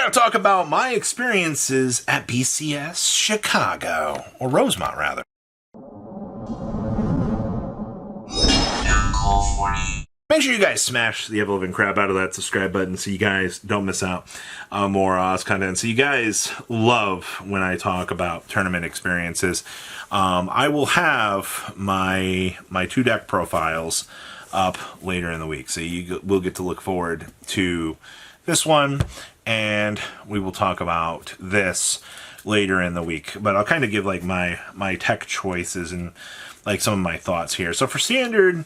gotta talk about my experiences at BCS Chicago, or Rosemont rather. Make sure you guys smash the ever-living crap out of that subscribe button so you guys don't miss out on more Oz content. So you guys love when I talk about tournament experiences. I will have my 2-deck profiles up later in the week, so you will get to look forward to this one, and we will talk about this later in the week. But I'll kind of give like my tech choices and like some of my thoughts here. So for standard,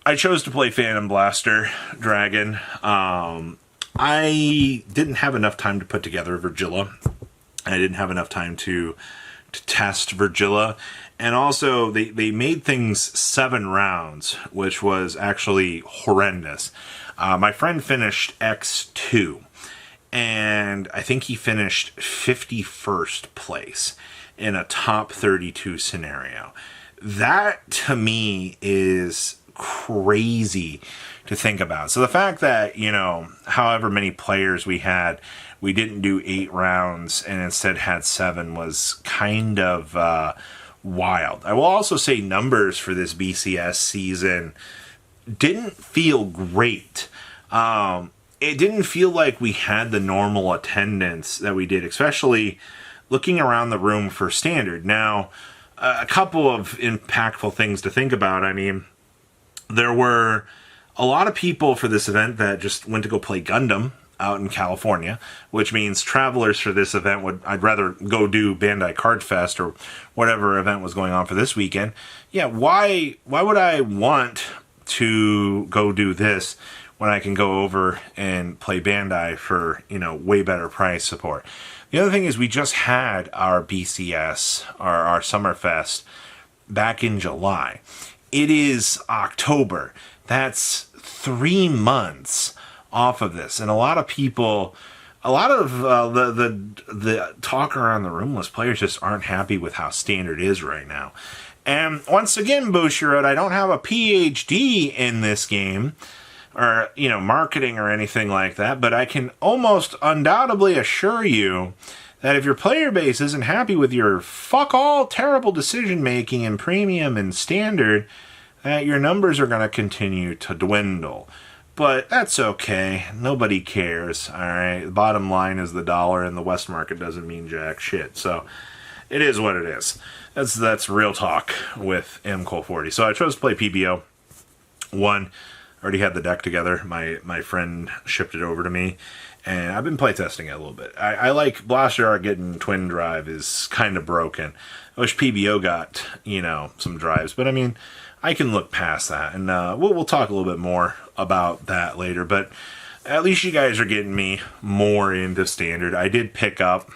I chose to play Phantom Blaster Dragon. I didn't have enough time to put together Virgilla. I didn't have enough time to test Virgilla. And also, they made things 7 rounds, which was actually horrendous. My friend finished X2, and I think he finished 51st place in a top 32 scenario. That, to me, is crazy to think about. So the fact that, you know, however many players we had, we didn't do 8 rounds and instead had 7 was kind of wild. I will also say numbers for this BCS season didn't feel great. It didn't feel like we had the normal attendance that we did, especially looking around the room for standard. Now, a couple of impactful things to think about. I mean, there were a lot of people for this event that just went to go play Gundam out in California, which means travelers for this event I'd rather go do Bandai Card Fest or whatever event was going on for this weekend. Yeah, why would I want to go do this when I can go over and play Bandai for, you know, way better price support? The other thing is we just had our BCS, our Summerfest, back in July. It is October. That's 3 months off of this, and a lot of people, a lot of the talk around the room was players just aren't happy with how standard is right now. And once again, Bushiroad, I don't have a PhD in this game, or, you know, marketing or anything like that, but I can almost undoubtedly assure you that if your player base isn't happy with your fuck all terrible decision making in premium and standard, that your numbers are going to continue to dwindle. But that's okay. Nobody cares. All right. The bottom line is the dollar, and the West market doesn't mean jack shit. So it is what it is. That's real talk with MCOL40. So I chose to play PBO. One, already had the deck together. My friend shipped it over to me, and I've been playtesting it a little bit. I like Blaster Art getting twin drive is kind of broken. I wish PBO got, you know, some drives, but I mean, I can look past that, and we'll talk a little bit more about that later, but at least you guys are getting me more into standard. I did pick up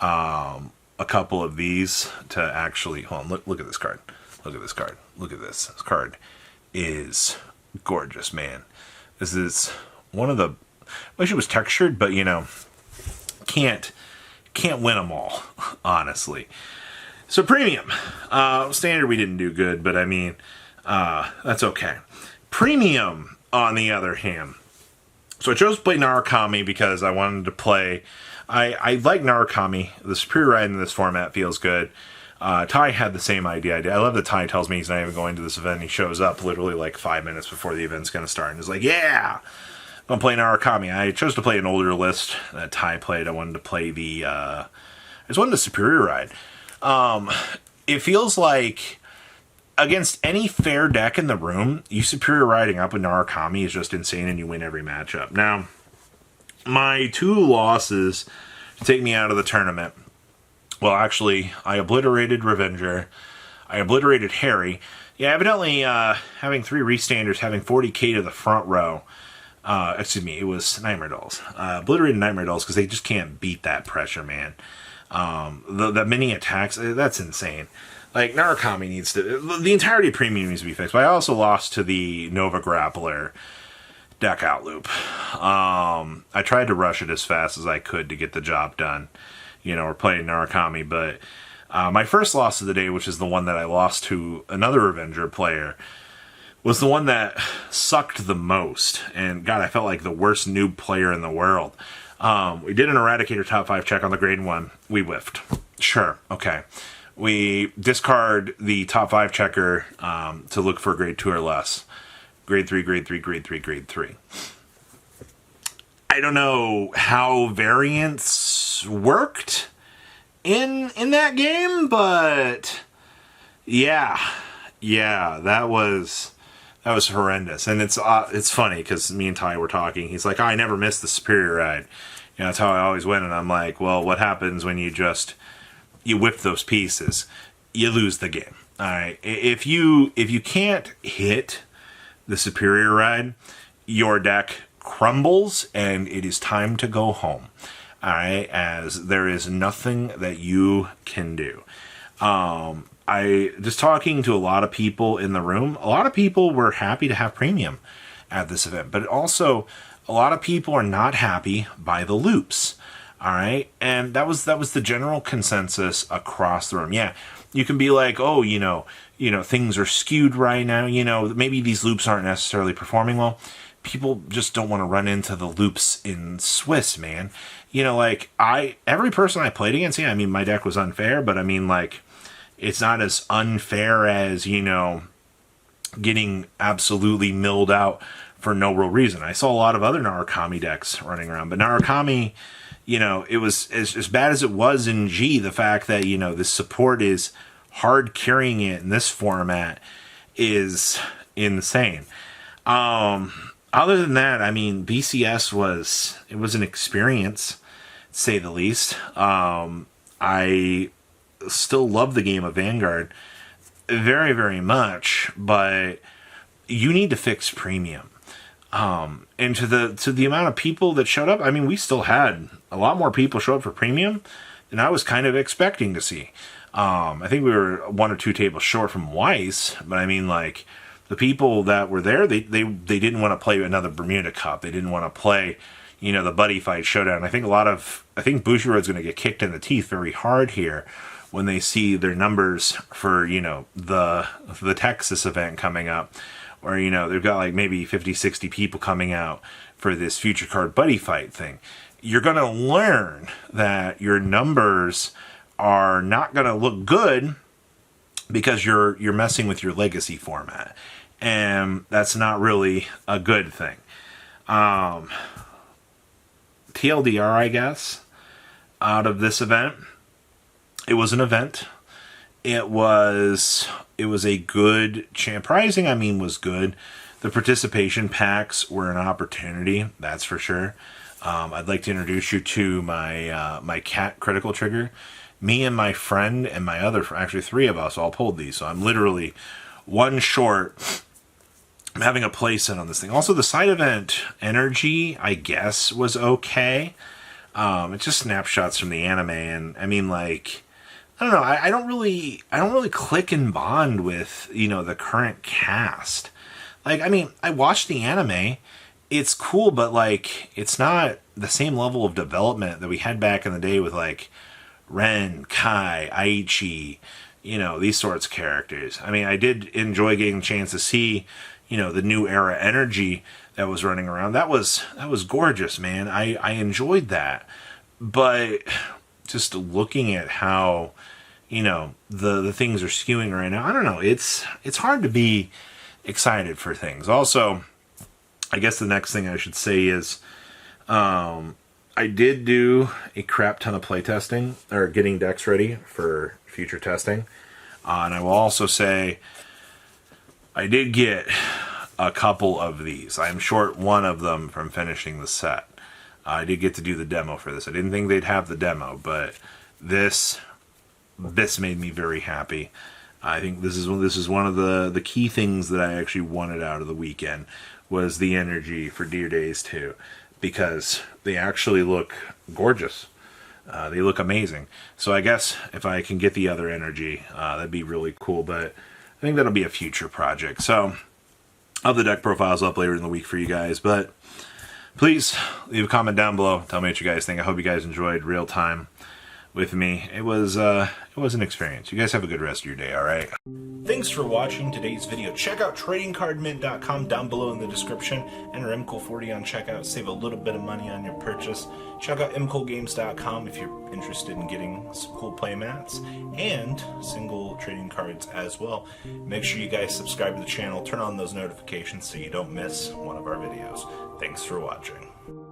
a couple of these to actually, hold on, look at this card. Look at this card. Look at this. This card is gorgeous, man. This is one of the, I wish it was textured, but, you know, can't win them all, honestly. So premium, standard we didn't do good, but I mean, that's okay. Premium, on the other hand, so I chose to play Narukami because I wanted to play, I like Narukami. The superior ride in this format feels good. Ty had the same idea. I love that Ty tells me he's not even going to this event. He shows up literally like 5 minutes before the event's going to start and is like, yeah, I'm playing Narukami. I chose to play an older list that Ty played. I wanted to play I just wanted the superior ride. It feels like against any fair deck in the room, you superior riding up with Narukami is just insane and you win every matchup. Now, my 2 losses to take me out of the tournament, well, actually, I obliterated Revenger, I obliterated Harry. Yeah, evidently, having 3 restanders, having 40k to the front row, excuse me, it was Nightmare Dolls. Obliterated Nightmare Dolls because they just can't beat that pressure, man. The mini attacks, that's insane. Like, Narukami needs to, the entirety of premium needs to be fixed. But I also lost to the Nova Grappler deck out loop. I tried to rush it as fast as I could to get the job done. You know, we're playing Narukami, but my first loss of the day, which is the one that I lost to another Avenger player, was the one that sucked the most. And God, I felt like the worst noob player in the world. We did an Eradicator top 5 check on the grade 1. We whiffed. Sure, okay. We discard the top 5 checker to look for grade 2 or less. Grade 3, grade 3, grade 3, grade 3. I don't know how variants worked in that game, but yeah, that was horrendous. And it's funny because me and Ty were talking. He's like, I never missed the Superior ride. That's how I always win. And I'm like, well, what happens when you whip those pieces? You lose the game. All right. If you can't hit the Superior ride, your deck crumbles and it is time to go home. All right, as there is nothing that you can do. I just talking to a lot of people in the room. A lot of people were happy to have premium at this event, but also a lot of people are not happy by the loops. All right, and that was the general consensus across the room. Yeah, you can be like, oh, things are skewed right now. Maybe these loops aren't necessarily performing well. People just don't want to run into the loops in Swiss, man. Every person I played against, my deck was unfair, but it's not as unfair as, getting absolutely milled out for no real reason. I saw a lot of other Narukami decks running around, but Narukami, it was as bad as it was in G, the fact that, the support is hard carrying it in this format is insane. Other than that, BCS was an experience, to say the least. I still love the game of Vanguard very, very much, but you need to fix premium. And to the amount of people that showed up, we still had a lot more people show up for premium than I was kind of expecting to see. I think we were 1 or 2 tables short from Weiss, but the people that were there, they didn't want to play another Bermuda Cup. They didn't want to play, the Buddy Fight Showdown. I think Bushiroad's going to get kicked in the teeth very hard here when they see their numbers for, the Texas event coming up, where, they've got maybe 50, 60 people coming out for this Future Card Buddy Fight thing. You're going to learn that your numbers are not going to look good because you're messing with your legacy format, and that's not really a good thing. TLDR, I guess, out of this event, it was an event. It was a good pricing. Was good. The participation packs were an opportunity, that's for sure. I'd like to introduce you to my cat critical trigger. Me and my friend and my actually 3 of us all pulled these, so I'm literally 1 short. I'm having a play set on this thing. Also, the side event energy, I guess, was okay. It's just snapshots from the anime, and I don't know. I don't really click and bond with the current cast. I watched the anime. It's cool, but it's not the same level of development that we had back in the day with Ren, Kai, Aichi, these sorts of characters. I did enjoy getting a chance to see, the new era energy that was running around. That was gorgeous, man. I enjoyed that. But just looking at how, the things are skewing right now, I don't know. It's hard to be excited for things. Also, I guess the next thing I should say is, I did do a crap ton of playtesting, or getting decks ready for future testing. And I will also say, I did get a couple of these. I'm short 1 of them from finishing the set. I did get to do the demo for this. I didn't think they'd have the demo, but this made me very happy. I think this is one of the key things that I actually wanted out of the weekend, was the energy for Deer Days 2. Because they actually look gorgeous. They look amazing. So I guess if I can get the other energy, that'd be really cool. But I think that'll be a future project. So I'll have the deck profiles up later in the week for you guys. But please leave a comment down below. Tell me what you guys think. I hope you guys enjoyed real time with me. It was an experience. You guys have a good rest of your day, alright? Thanks for watching today's video. Check out tradingcardmint.com down below in the description. Enter MCool40 on checkout. Save a little bit of money on your purchase. Check out mcoolgames.com if you're interested in getting some cool play mats and single trading cards as well. Make sure you guys subscribe to the channel. Turn on those notifications so you don't miss one of our videos. Thanks for watching.